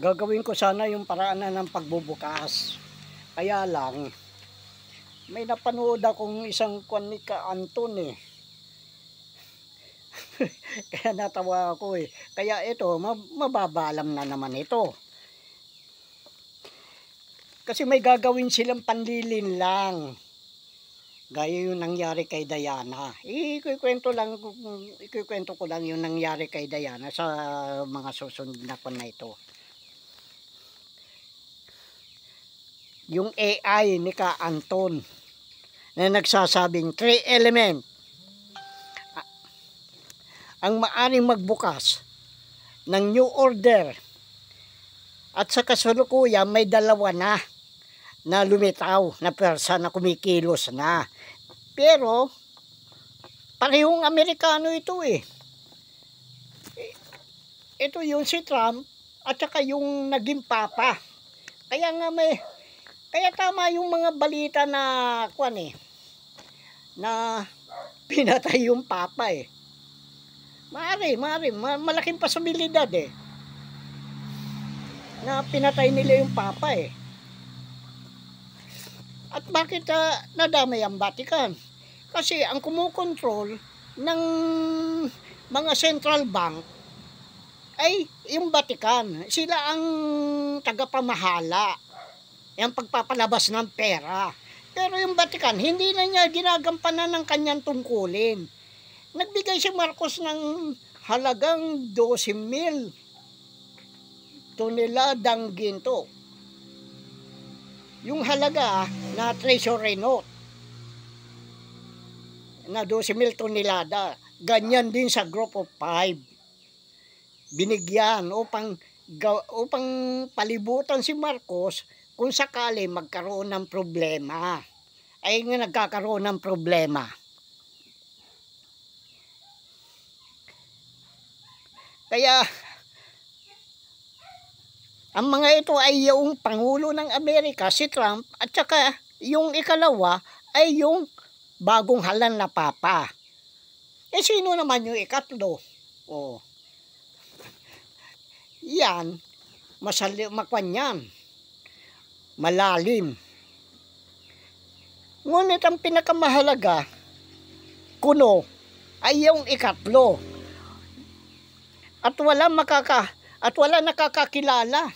Gagawin ko sana yung paraan ng pagbubukas. Kaya lang, may napanood akong isang kwan ni Ka Anton eh. Kaya natawa ako eh. Kaya ito, mababalam na naman ito. Kasi may gagawin silang panlilin lang. Gaya yung nangyari kay Diana. Ikukwento ko lang yung nangyari kay Diana sa mga susunod na kwan na ito. Yung AI ni Ka Anton na nagsasabing 3 element ang maaring magbukas ng new order, at sa kasalukuyan may dalawa na lumitaw na persa na kumikilos na. Pero parehong Amerikano ito eh. Ito yung si Trump at saka yung naging papa. Kaya tama yung mga balita na kwan eh, na pinatay yung papa eh. Malaking posibilidad eh, na pinatay nila yung papa eh. At bakit nadamay ang Vatican? Kasi ang kumukontrol ng mga central bank ay yung Vatican. Sila ang tagapamahala, yung pagpapalabas ng pera. Pero yung Vatican, hindi na niya ginagampanan ng kanyang tungkulin. Nagbigay si Marcos ng halagang 12,000 toneladang ginto. Yung halaga na treasury note na 12,000 tonelada, ganyan din sa Group of 5. Binigyan upang palibutan si Marcos kung sakali magkaroon ng problema. Ay nga nagkakaroon ng problema. Kaya ang mga ito ay yung Pangulo ng Amerika, si Trump, at saka yung ikalawa ay yung bagong halan na papa. Eh sino naman yung ikatlo? Oh. Yan, makwan yan. Malalim. Ngunit ang pinakamahalaga, kuno, ay yung ikatlo. At wala nakakakilala.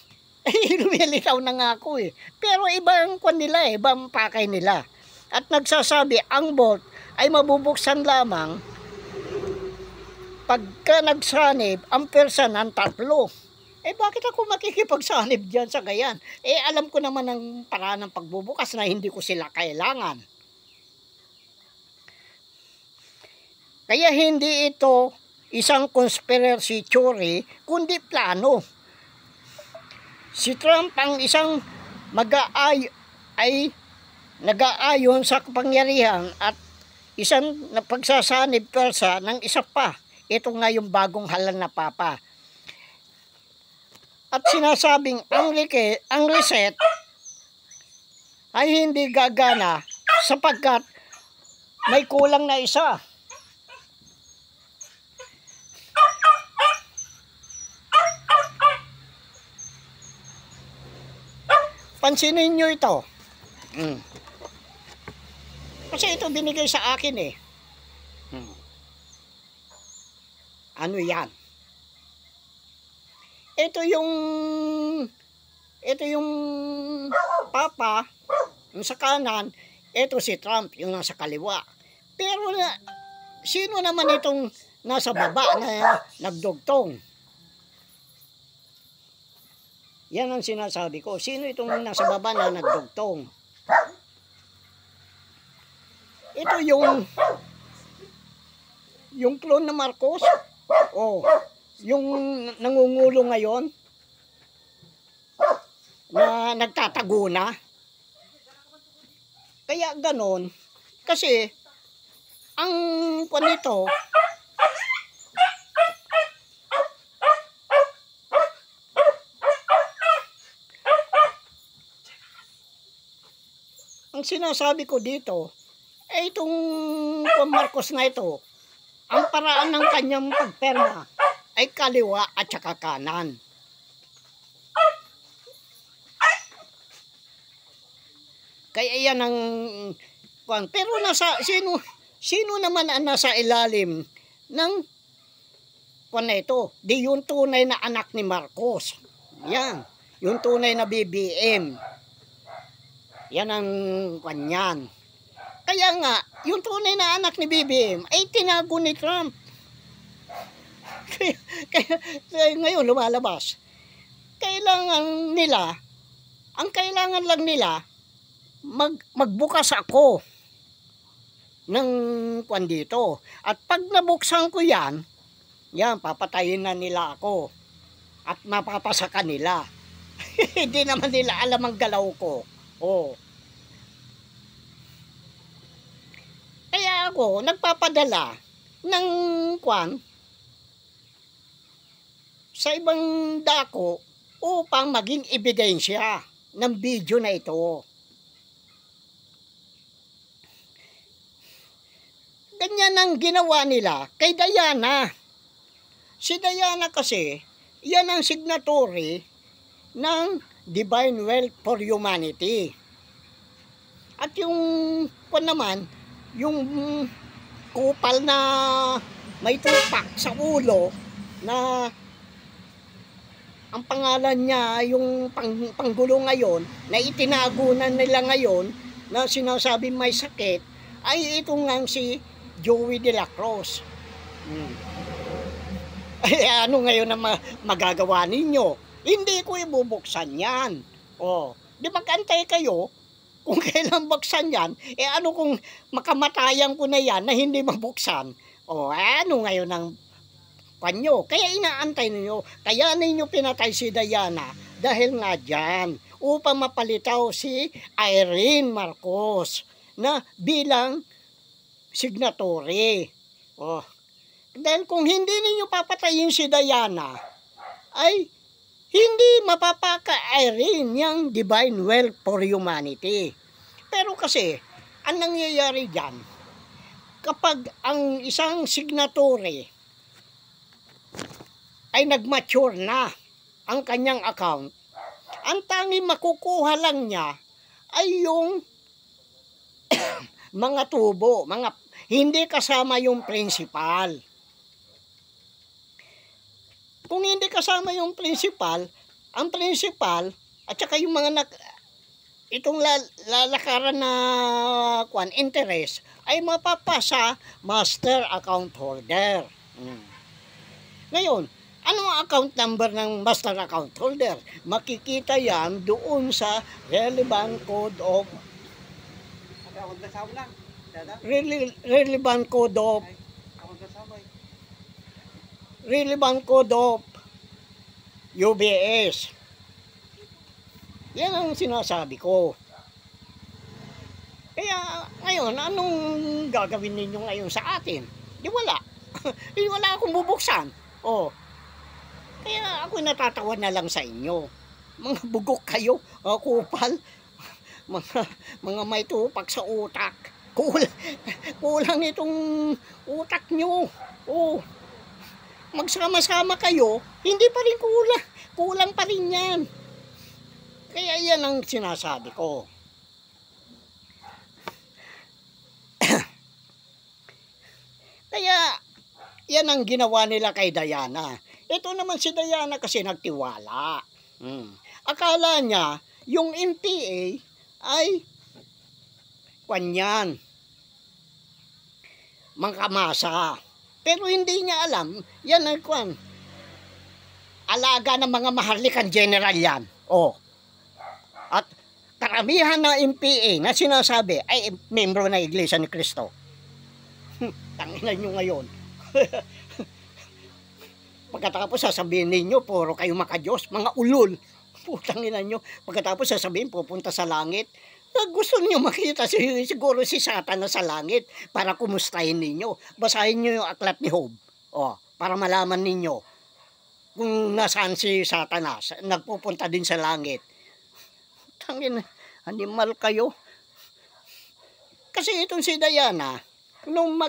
Lumilitaw na nga ako eh. Pero iba ang kwan nila eh, iba ang pakay nila. At nagsasabi, ang vault ay mabubuksan lamang pagka nagsanib ang persa ng 3. Eh bakit ako makikipagsanib dyan sa gayan? Eh alam ko naman ang paraan ng pagbubukas na hindi ko sila kailangan. Kaya hindi ito isang conspiracy theory, kundi plano. Si Trump ang isang nag-aayon sa kapangyarihan at isang pagsasanib persa ng isa pa. Ito nga yung bagong halan na papa. At sinasabing ang reset ay hindi gagana sapagkat may kulang na isa. Pansinin nyo ito. Kasi ito binigay sa akin eh. Ano yan? Ito yung papa, yung sa kanan, ito si Trump, yung nasa kaliwa. Pero sino naman itong nasa baba na nagdugtong? Yan ang sinasabi ko. Sino itong nasa baba na nagdugtong? Ito yung clone na Marcos. Oh, yung nangungulo ngayon na nagtatago na. Kaya ganon. Kasi ang panito ang sinasabi ko dito, ay itong Marcos na ito, ang paraan ng kanyang pagperma ay kaliwa at saka kanan. Kaya yan ang kwan. Pero sino naman ang nasa ilalim ng kwan na ito? Di yung tunay na anak ni Marcos. Yan. Yung tunay na BBM. Yan ang kwan yan. Kaya nga, yung tunay na anak ni BBM ay tinago ni Trump. kaya ngayon lumalabas. Ang kailangan lang nila, magbukas ako ng kwan dito. At pag nabuksan ko yan, papatayin na nila ako. At mapapasa kanila. Hindi naman nila alam ang galaw ko. Oh. Kaya ako nagpapadala ng kwan sa ibang dako upang maging ebidensya ng video na ito. Ganyan ang ginawa nila kay Diana. Si Diana kasi, yan ang signatory ng Divine Wealth for Humanity. At yung naman, yung kupal na may tupak sa ulo na ang pangalan niya, yung panggulo ngayon, na itinago na nila ngayon, na sinasabi may sakit, ay ito nga si Joey De La Cruz. Ay ano ngayon na magagawa ninyo? Hindi ko ibubuksan yan. Di magantay kayo kung kailan buksan yan. Ano kung makamatayan ko na yan na hindi mabuksan? Ano ngayon ang panyo? Kaya inaantay ninyo. Kaya ninyo pinatay si Diana dahil nga dyan upang mapalitaw si Irene Marcos na bilang signatory. Dahil kung hindi ninyo papatayin si Diana, ay hindi mapapaka-Irene yung Divine Wealth for Humanity. Pero kasi, ang nangyayari dyan, kapag ang isang signatory ay nag-mature na ang kanyang account, ang tanging makukuha lang niya ay yung mga tubo, hindi kasama yung principal. Kung hindi kasama yung principal, ang principal at saka yung mga itong lalakaran na interest ay mapapasa master account holder. Ngayon, ano ang account number ng master account holder? Makikita yan doon sa relevant code of UBS. Yan ang sinasabi ko. Kaya ngayon, anong gagawin ninyo ngayon sa atin? Di wala. Di wala akong bubuksan. Kaya ako natatawa na lang sa inyo. Mga bugok kayo, kupal. Mga may tupak sa utak. Kulang itong utak nyo. Magsama-sama kayo, hindi pa rin kulang. Kulang pa rin yan. Kaya yan ang sinasabi ko. Kaya yan ang ginawa nila kay Diana. Ito naman si Diana kasi nagtiwala. Akala niya yung MPA ay kanyan, mangkamasa. Pero hindi niya alam, yan ay alaga ng mga maharlikang general yan. At karamihan na MPA na sinasabi ay membro ng Iglesia ni Cristo. Tanginan nyo ngayon. Pagkatapos sasabihin ninyo, puro kayo makadiyos, mga ulol. Tanginan nyo. Pagkatapos sasabihin, pupunta sa langit. Gusto niyo makita siguro si Satan na sa langit para kumustahin ninyo. Basahin niyo yung aklat ni Job. Para malaman ninyo kung nasaan si Satanas. Nagpupunta din sa langit. Tangin, animal kayo. Kasi itong si Diana, nung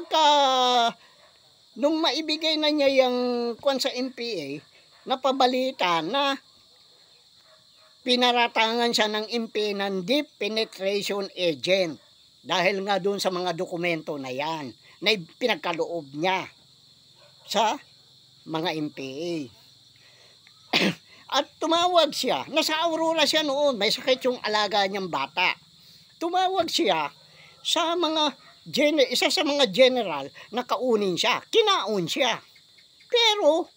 maibigay na niya yung sa MPA, napabalita na pinaratangan siya ng INPI ng Deep Penetration Agent. Dahil nga doon sa mga dokumento na yan, na pinagkaloob niya sa mga NPA. At tumawag siya, nasa Aurora siya noon, may sakit yung alaga niyang bata. Tumawag siya sa isa sa mga general na kaunin siya, kinaon siya. Pero,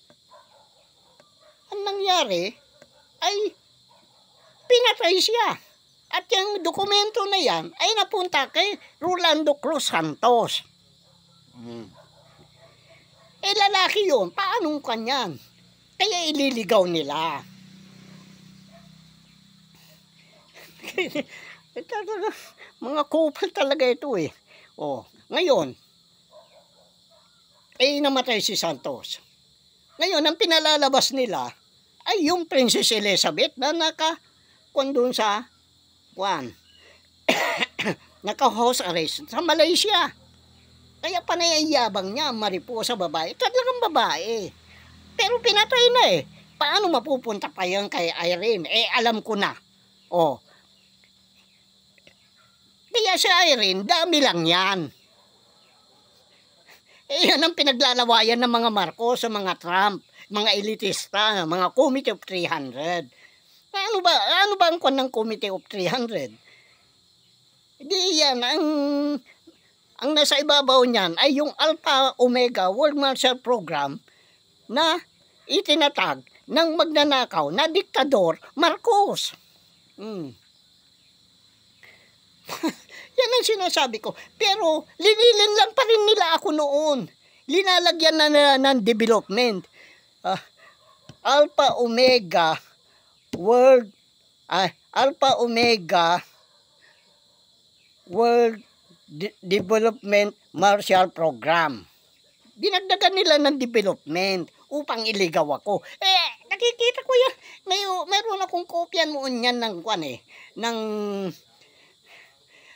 ang nangyari ay pinatay siya. At yung dokumento na yan ay napunta kay Rolando Cruz Santos. Eh lalaki yun, paanong kanyan? Kaya ililigaw nila. Mga kupal talaga ito eh. Ngayon, namatay si Santos. Ngayon, ang pinalalabas nila ay yung Princess Elizabeth na naka-kondon sa naka-house arrest sa Malaysia. Kaya panayayabang niya, mariposa babae. Talagang babae. Pero pinatay na eh. Paano mapupunta pa yan kay Irene? Alam ko na. Kaya si Irene, dami lang yan. Yan ang pinaglalawayan ng mga Marcos, sa mga Trump, mga elitista, mga Committee of 300. Ano ba ang kwan ng Committee of 300? Di yan, ang nasa ibabaw niyan ay yung Alpha Omega World Marshal Program na itinatag ng magnanakaw na diktador Marcos. Yan ang sinasabi ko. Pero linilin lang pa rin nila ako noon. Linalagyan na nila ng development. Alpha Omega World Development Marshall Program. Dinagdagan nila ng development upang iligaw ako. Nakikita ko yan. Meron akong kopya noon yan ng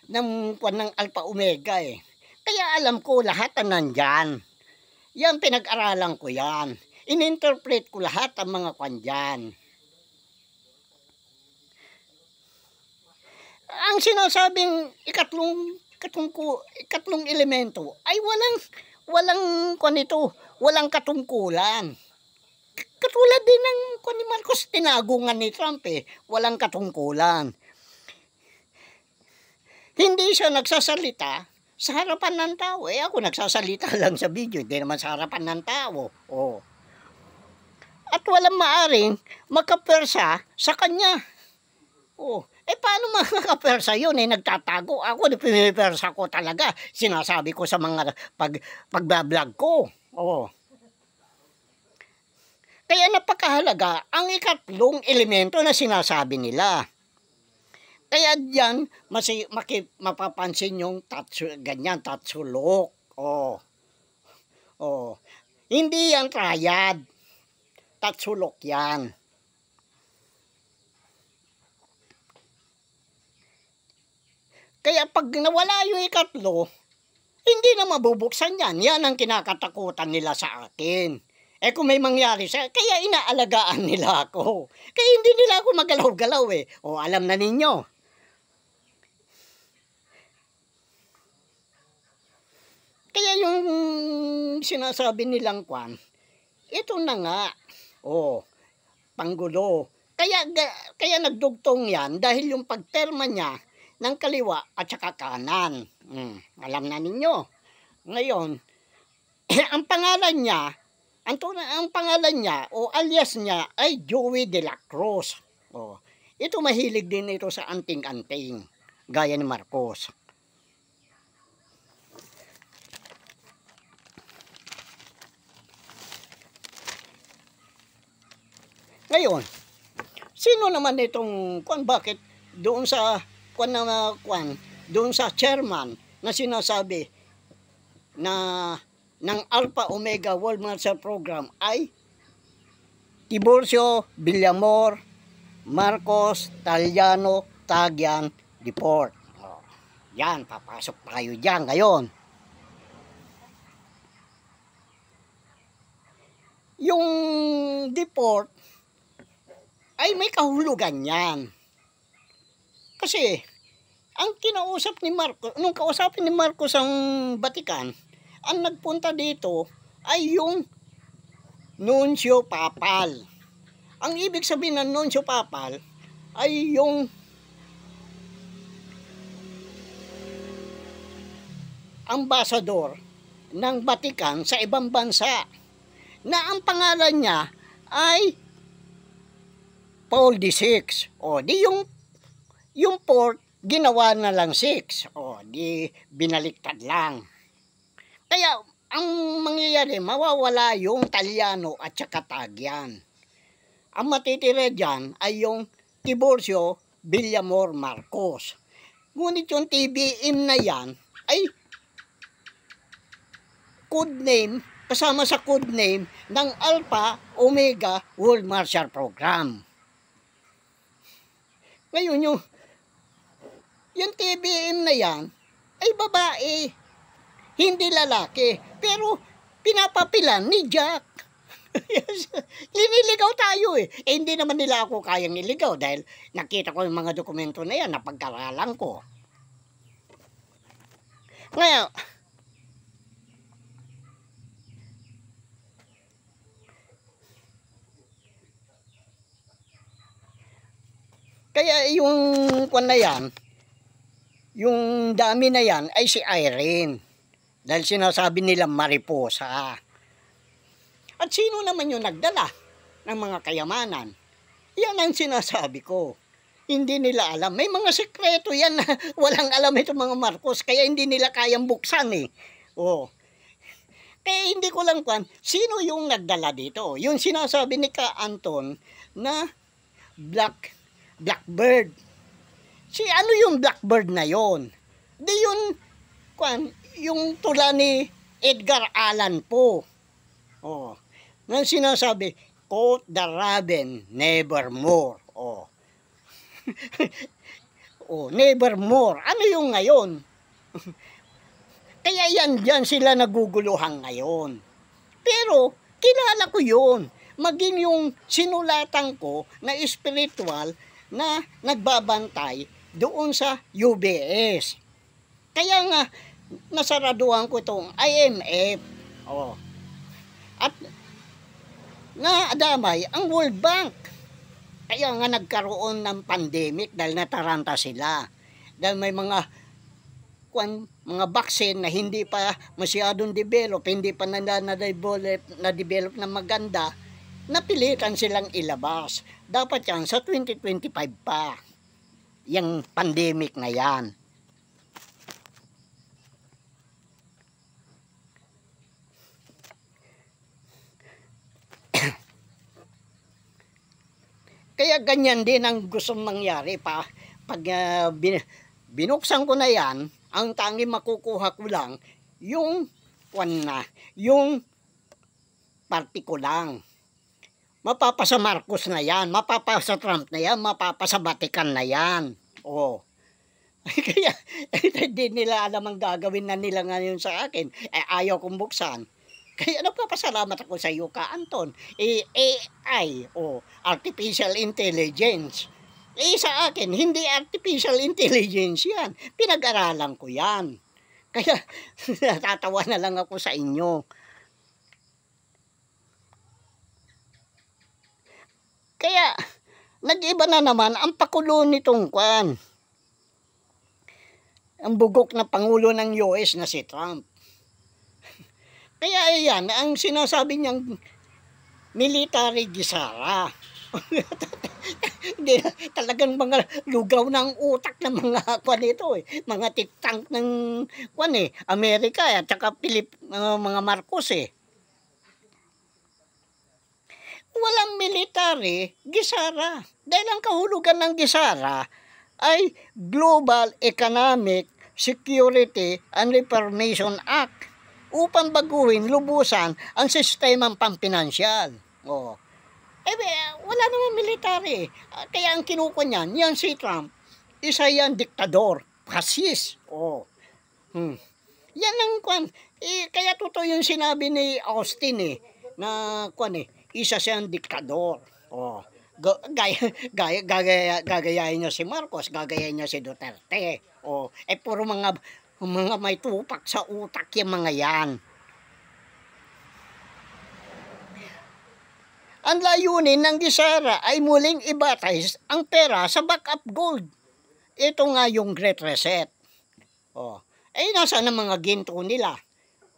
ng Alpha Omega eh. Kaya alam ko lahat na nandyan. Yan, pinag-aralan ko yan. In-interpret ko lahat ang mga kwan dyan. Ang sinasabing ikatlong elemento ay walang walang katungkulan. Katulad din ng ni Marcos, tinagungan ni Trump eh, walang katungkulan. Hindi siya nagsasalita sa harapan ng tao. Ako nagsasalita lang sa video, hindi naman sa harapan ng tao. At walang maaring makapersa sa kanya. Paano makakapersa yun? Nagtatago. Ako, pinipersa ko talaga. Sinasabi ko sa mga pagbablog ko. Kaya napakahalaga ang ikatlong elemento na sinasabi nila. Kaya diyan, mapapansin yung tatsulok. Hindi yan triad. Tatsulok yan. Kaya pag nawala yung ikatlo, hindi na mabubuksan yan. Yan ang kinakatakutan nila sa akin. Kung may mangyari siya, kaya inaalagaan nila ako. Kaya hindi nila ako magalaw-galaw eh. Alam na ninyo. Kaya yung sinasabi nilang kwan, ito na nga. Panggulo. Kaya nagdugtong yan dahil yung pagterma niya ng kaliwa at saka kanan. Alam na ninyo. Ngayon, ang pangalan niya, o alias niya ay Joey de la Cruz. Ito mahilig din ito sa anting-anting, gaya ni Marcos. Ngayon, sino naman itong bakit doon sa doon sa chairman na sinasabi na ng Alpha Omega World Marshal Program ay Tiburcio, Villamor, Marcos, Taliano, Tagian, Deport. Yan, papasok tayo dyan ngayon. Yung Deport ay may kahulugan yan. Kasi, ang kinausap ni Marcos, nung kausapin ni Marcos ang Vatican, ang nagpunta dito ay yung Nuncio Papal. Ang ibig sabihin ng Nuncio Papal ay yung ambassador ng Vatican sa ibang bansa, na ang pangalan niya ay Paul VI. O di yung port ginawa na lang 6. O di binaliktad lang. Kaya ang mangyayari, mawawala yung Talyano at saka Tagyan. Ang matitira dyan ay yung Tiburcio Villamor Marcos. Ngunit yung TBM na yan ay codename, kasama sa codename ng Alpha Omega World Marshal Program. Ngayon yung TBM na yan ay babae, hindi lalaki, pero pinapapilan ni Jack. Liniligaw tayo eh. Hindi naman nila ako kayang niligaw dahil nakita ko yung mga dokumento na yan, napag-aralan ko. Ngayon, kaya yung kwan na yan, yung dami na yan ay si Irene. Dahil sinasabi nila mariposa. At sino naman yung nagdala ng mga kayamanan? Yan ang sinasabi ko. Hindi nila alam. May mga sekreto yan na walang alam itong mga Marcos. Kaya hindi nila kayang buksan eh. Oh. Kaya hindi ko lang kwan, sino yung nagdala dito? Yung sinasabi ni Ka Anton na Blackbird. Si ano yung Blackbird na yon? Di yun, kwan, yung tula ni Edgar Allan Poe. Oh. Nang sinasabi, quote the raven, nevermore. Oh. Oh, nevermore. Ano yung ngayon? Kaya yan sila naguguluhan ngayon. Pero, kilala ko yun. Maging yung sinulatan ko na spiritual na nagbabantay doon sa UBS. Kaya nga, nasaraduhan ko itong IMF. Oh. At naadamay ang World Bank. Kaya nga nagkaroon ng pandemic dahil nataranta sila. Dahil may mga vaccine na hindi pa masyadong develop, hindi pa na-develop na maganda, napilitan silang ilabas. Dapat yan sa 2025 pa, yung pandemic na yan. Kaya ganyan din ang gustong mangyari pa. Pag binuksan ko na yan, ang tanging makukuha ko lang yung yung party ko lang. Mapapasa Marcos na yan, mapapasa Trump na yan, mapapasa Vatican na yan. Oh. Kaya hindi nila alam ang gagawin na nila ngayon sa akin. Ayaw kong buksan. Kaya nagpapasalamat ako sa iyo, Ka Anton. AI, Artificial Intelligence. Sa akin, hindi Artificial Intelligence yan. Pinag-aralan ko yan. Kaya natatawa na lang ako sa inyo. Kaya, nag-iba na naman ang pakulo nitong kwan. Ang bugok na Pangulo ng US na si Trump. Kaya yan, ang sinasabi niyang military gisara. Talagang mga lugaw ng utak ng mga kwan ito eh. Mga tik-tank ng kwan eh. Amerika at saka mga Marcos eh. Walang military gisara. Dahil ang kahulugan ng gisara ay Global Economic Security and Reformation Act, upang baguhin lubusan ang sistemang pampinansyal. Oh. Wala naman military. Kaya ang kinuko niyan, yan si Trump, isa yan diktador, fascist. Oh. Yan ang kwan. Kaya totoo yung sinabi ni Austin na kwan isa siyang diktador. Oh. Gagayahin niyo si Marcos, gagayahin niyo si Duterte. Puro mga may tupak sa utak yung mga yan. Ang layunin ng Gisara ay muling i-baptize ang pera sa backup gold. Ito nga yung Great Reset. Nasaan ang mga ginto nila?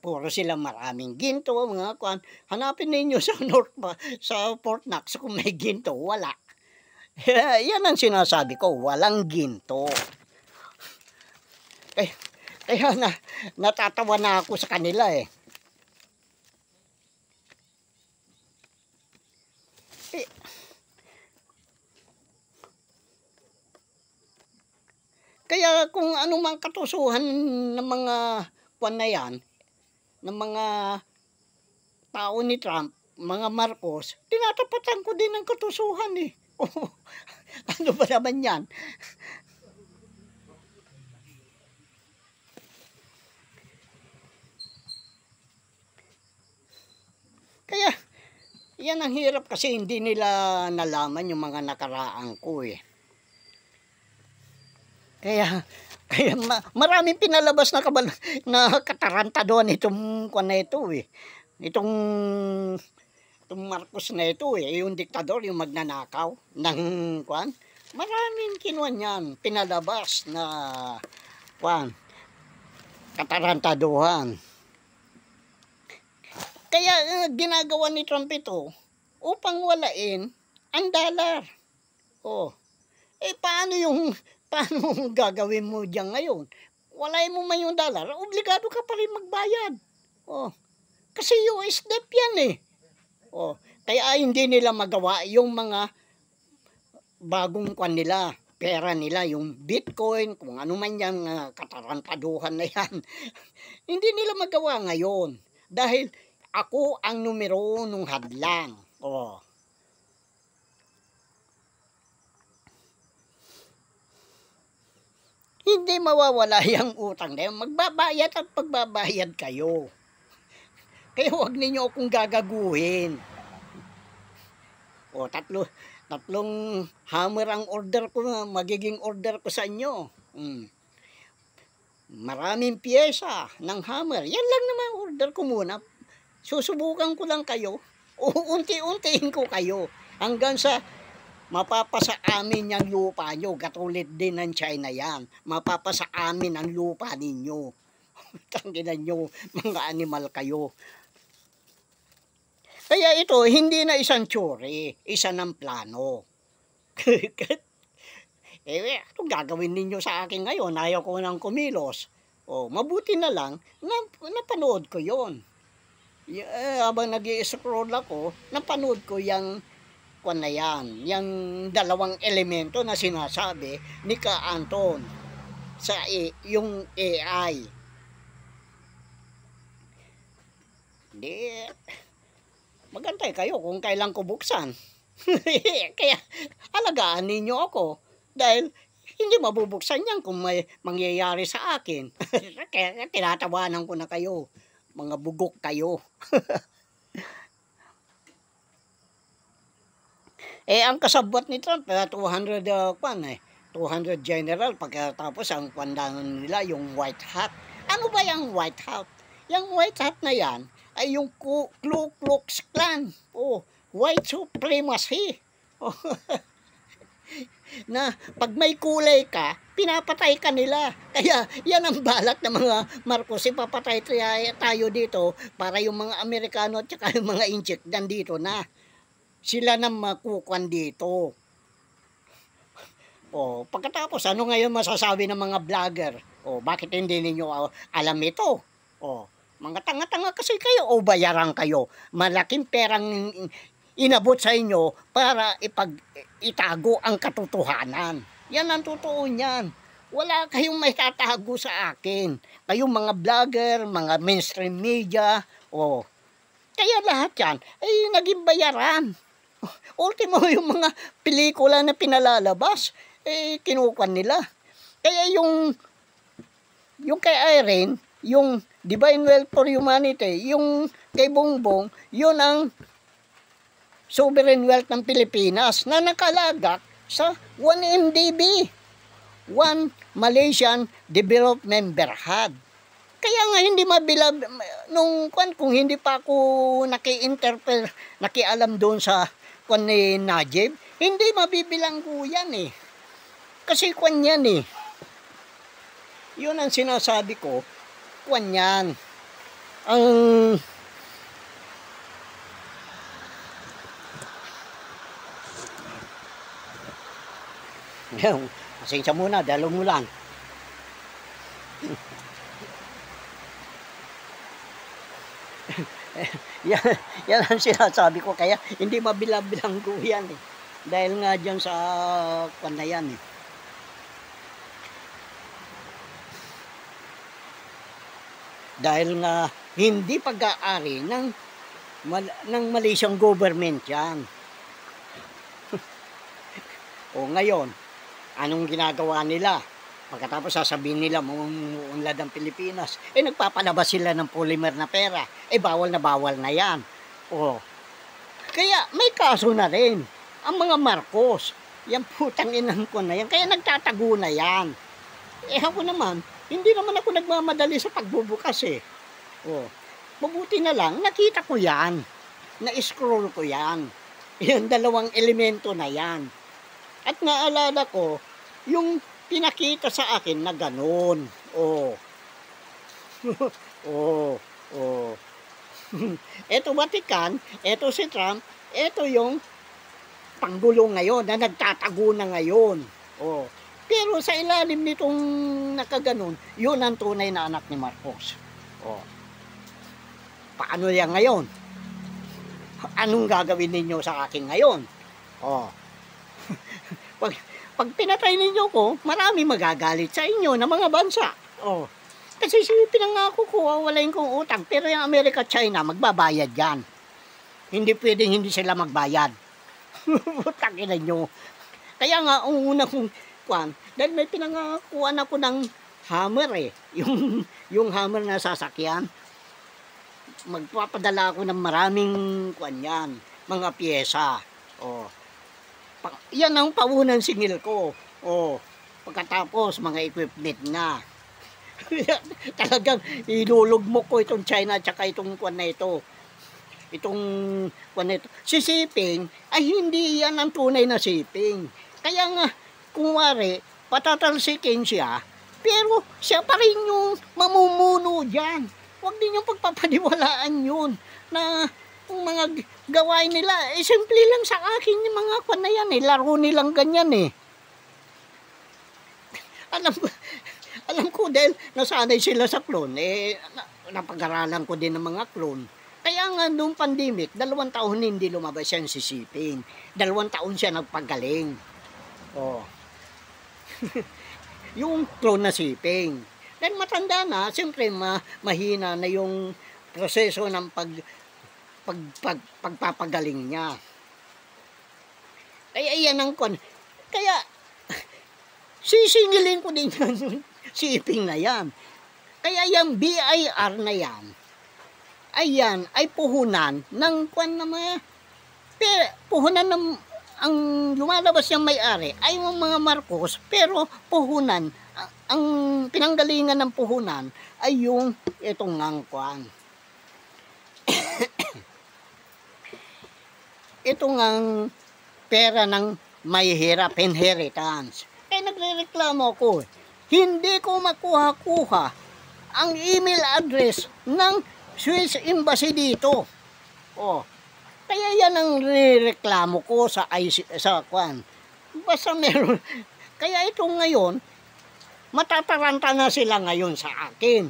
Puro sila maraming ginto, mga kwan. Hanapin ninyo sa sa Fort Knox kung may ginto, wala. Yan ang sinasabi ko, walang ginto. Kaya natatawa na ako sa kanila eh. Kaya kung anumang katusuhan ng mga kwan na yan, ng mga tao ni Trump, mga Marcos, tinatapatan ko din ng katusuhan eh. Ano ba naman yan? Kaya, yan ang hirap kasi hindi nila nalaman yung mga nakaraan ko eh. Kaya maraming pinalabas na katarantaduhan itong kwan na ito eh. Itong Marcos na ito eh, yung diktador, yung magnanakaw ng kwan. Maraming kinuha niyan, pinalabas na kwan, katarantaduhan. Kaya ginagawa ni Trump ito upang walain ang dollar. Paano gagawin mo diyan ngayon? Walain mo man yung dollar, obligado ka pa rin magbayad. Kasi US debt yan eh. Kaya hindi nila magawa yung mga bagong kwan nila, pera nila, yung Bitcoin, kung ano man yan, katarantaduhan na yan. Hindi nila magawa ngayon. Dahil ako ang numero nung hadlang. Hindi mawawala yung utang na yun. Magbabayad at pagbabayad kayo. Kaya huwag ninyo akong gagaguhin. Tatlong hammer ang order ko, magiging order ko sa inyo. Maraming pyesa ng hammer. Yan lang naman order ko muna. Susubukan ko lang kayo. Unti-untiin ko kayo. Hanggang sa mapapasa amin yung lupa nyo. Katulad din ng China yan. Mapapasa amin ang lupa ninyo. Tanginan nyo, mga animal kayo. Kaya ito, hindi na isang tsuri. Isa ng plano. Anong gagawin ninyo sa akin ngayon? Ayaw ko nang kumilos. Mabuti na lang, napanood ko yon. Habang nag-i-scroll ako, napanood ko yung kwan na yan, yung dalawang elemento na sinasabi ni Ka Anton sa yung AI. Magantay kayo kung kailan ko buksan. Kaya alagaan ninyo ako dahil hindi mabubuksan yan kung may mangyayari sa akin. Kaya tinatawanan ko na kayo, mga bugok kayo. Ang kasabwat ni Trump, 200 general, pagkatapos ang kwandangan nila, yung white hat. Ano ba yung white hat? Yung white hat na yan, ay yung Ku Klux Klan. White supremacy. Na pag may kulay ka, pinapatay ka nila. Kaya yan ang balak ng mga Marcos, ipapatay tayo dito para yung mga Amerikano at saka yung mga Inchik nandito na. Sila na makukuan dito. Pagkatapos, ano ngayon masasabi ng mga vlogger? Bakit hindi ninyo alam ito? Mga tanga-tanga kasi kayo o bayaran kayo. Malaking perang inabot sa inyo para itago ang katotohanan. Yan ang totoo niyan. Wala kayong may tatago sa akin. Kayong mga vlogger, mga mainstream media, kaya lahat yan ay naging bayaran. Ultimo yung mga pelikula na pinalalabas, kinukuha nila. Kaya yung kay Irene, yung Divine Will for Humanity, yung kay Bongbong, yun ang sovereign wealth ng Pilipinas na nakalagak sa 1 MDB, 1 Malaysian Development Berhad. Kaya nga hindi mabilab nung kung hindi pa ako nakialam doon sa ni Najib, hindi mabibilang ko yan eh. Kasi yan eh. Yun ang sinasabi ko, yan. Ang pasensya muna, dahil umulan. yan ang sinasabi ko, kaya hindi mabilang-bilang ko yan eh. Dahil nga dyan sa na yan eh. Dahil nga hindi pag-aari ng Malaysian government yan. O ngayon, anong ginagawa nila? Pagkatapos sasabihin nila unlad ang Pilipinas, nagpapalabas sila ng polymer na pera. Bawal na yan. O, kaya may kaso na rin ang mga Marcos. Yan putang inang ko na yan. Kaya nagtatago na yan. Ako naman, hindi naman ako nagmamadali sa pagbubukas eh. O, mabuti na lang, nakita ko yan. Na-scroll ko yan. Yung dalawang elemento na yan. At naalala ko, yung pinakita sa akin na ganun. Eto Vatican, eto si Trump, eto yung Pangulo ngayon na nagtatago na ngayon. Pero sa ilalim nitong nakaganon, yun ang tunay na anak ni Marcos. Paano yan ngayon? Anong gagawin ninyo sa akin ngayon? Pag pinatay ninyo ko, marami magagalit sa inyo na mga bansa. Kasi pinangako ko, walain kong utang. Pero yung Amerika at China, magbabayad yan. Hindi pwedeng hindi sila magbayad. Utangin na nyo. Kaya nga, ang una kong dahil may pinangakuan ako ng hammer eh. Yung hammer na sasakyan. Magpapadala ako ng maraming yan, mga pyesa. Yan ang paunang singil ko. Pagkatapos, mga equipment na. Talagang ilulugmok ko itong China at saka itong na ito. Si Siping ay hindi yan ang tunay na Siping. Kaya nga, kung wari, patatalsikin siya, pero siya pa rin yung mamumuno dyan. Huwag din yung pagpapaniwalaan yun na kung mga gawain nila, simple lang sa akin yung mga na yan eh. Laro nilang ganyan eh. Alam ko dahil nasanay sila sa clone, napag-aralan ko din ng mga clone. Kaya nga noong pandemic, 2 taon hindi lumabas yan si Siping. 2 taon siya nagpagaling. Yung clone na Siping. Dahil matanda na, siyempre mahina na yung proseso ng pagpapagaling niya. Kaya iyan ang kaya sisingilin ko din yan Siping na yan. Kaya yung BIR na yan, ay puhunan ng puhunan ng ang lumalabas yung may-ari ay yung mga Marcos, pero puhunan ang pinanggalingan ng puhunan ay yung itong ngangkwan. Ito ngang pera ng may hirap, inheritance. Nagrereklamo ko, hindi ko makuha-kuha ang email address ng Swiss Embassy dito. Kaya yan ang reklamo ko sa basta meron. Kaya ito ngayon, matataranta na sila ngayon sa akin.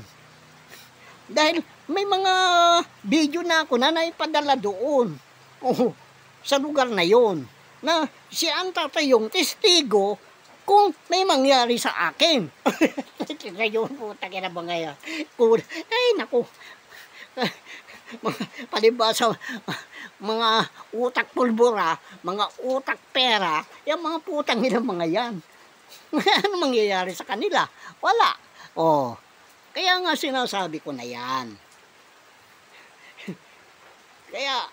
Dahil may mga video na ako na naipadala doon. Sa lugar na yon. Na si Antata yung testigo kung may mangyari sa akin. Ngayon po, takina ba ngayon? Ay, naku. Palibasa, mga utak pulbura, mga utak pera, yung mga putang nilang mga yan. Ano mangyayari sa kanila? Wala. Kaya nga sinasabi ko na yan. Kaya,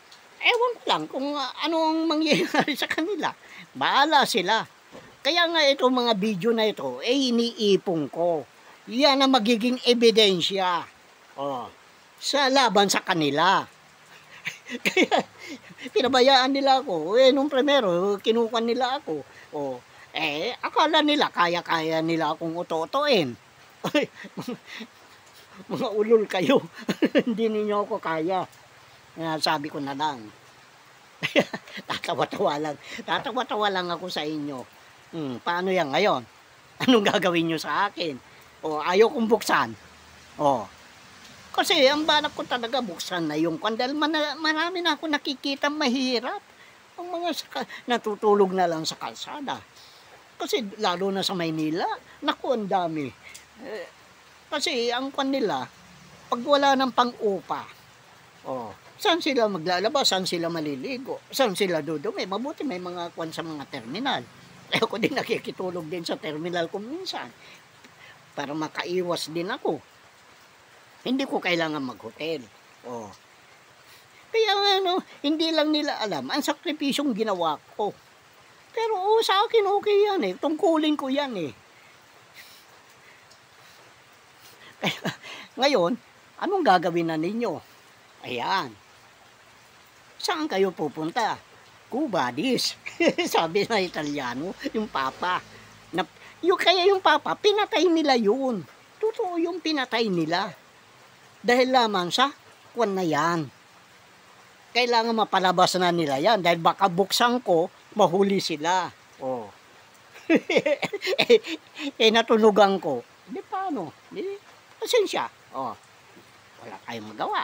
ewan ko lang kung anong mangyayari sa kanila. Bahala sila. Kaya nga itong mga video na ito, iniipon ko. Yan ang magiging ebidensya. Oh, sa laban sa kanila. Kaya pinabayaan nila ako. Nung primero, kinukuha nila ako. Oh, akala nila kaya-kaya nila akong uto-utoin. Mga ulol kayo. Hindi ninyo ako kaya. Sabi ko na lang. Tatawa-tawa lang. Tatawa-tawa lang ako sa inyo. Paano yan ngayon? Anong gagawin nyo sa akin? Ayaw kong buksan. Kasi ang balak ko talaga buksan na yung dahil marami na ako nakikita mahirap. Ang mga natutulog na lang sa kalsada. Kasi lalo na sa Maynila, naku, ang dami. Kasi ang nila, pag wala ng pang-upa, saan sila maglalabas, saan sila maliligo, saan sila dudumi. Mabuti may mga sa mga terminal. Ako din nakikitulog din sa terminal kung minsan para makaiwas din ako. Hindi ko kailangan mag-hotel. Kaya hindi lang nila alam ang sakripisyong ginawa ko. Pero sa akin okay yan eh. Tungkulin ko yan eh. Kaya, ngayon, anong gagawin na ninyo? Ayan. Saan kayo pupunta? Kubadis. Sabi na Italiano, yung papa. Kaya yung papa, pinatay nila yun. Totoo yung pinatay nila. Dahil lamang sa na yan. Kailangan mapalabas na nila yan. Dahil baka buksan ko, mahuli sila. Natunugan ko. Di paano? Pasensya. Wala kayong magawa.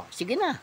Sige na.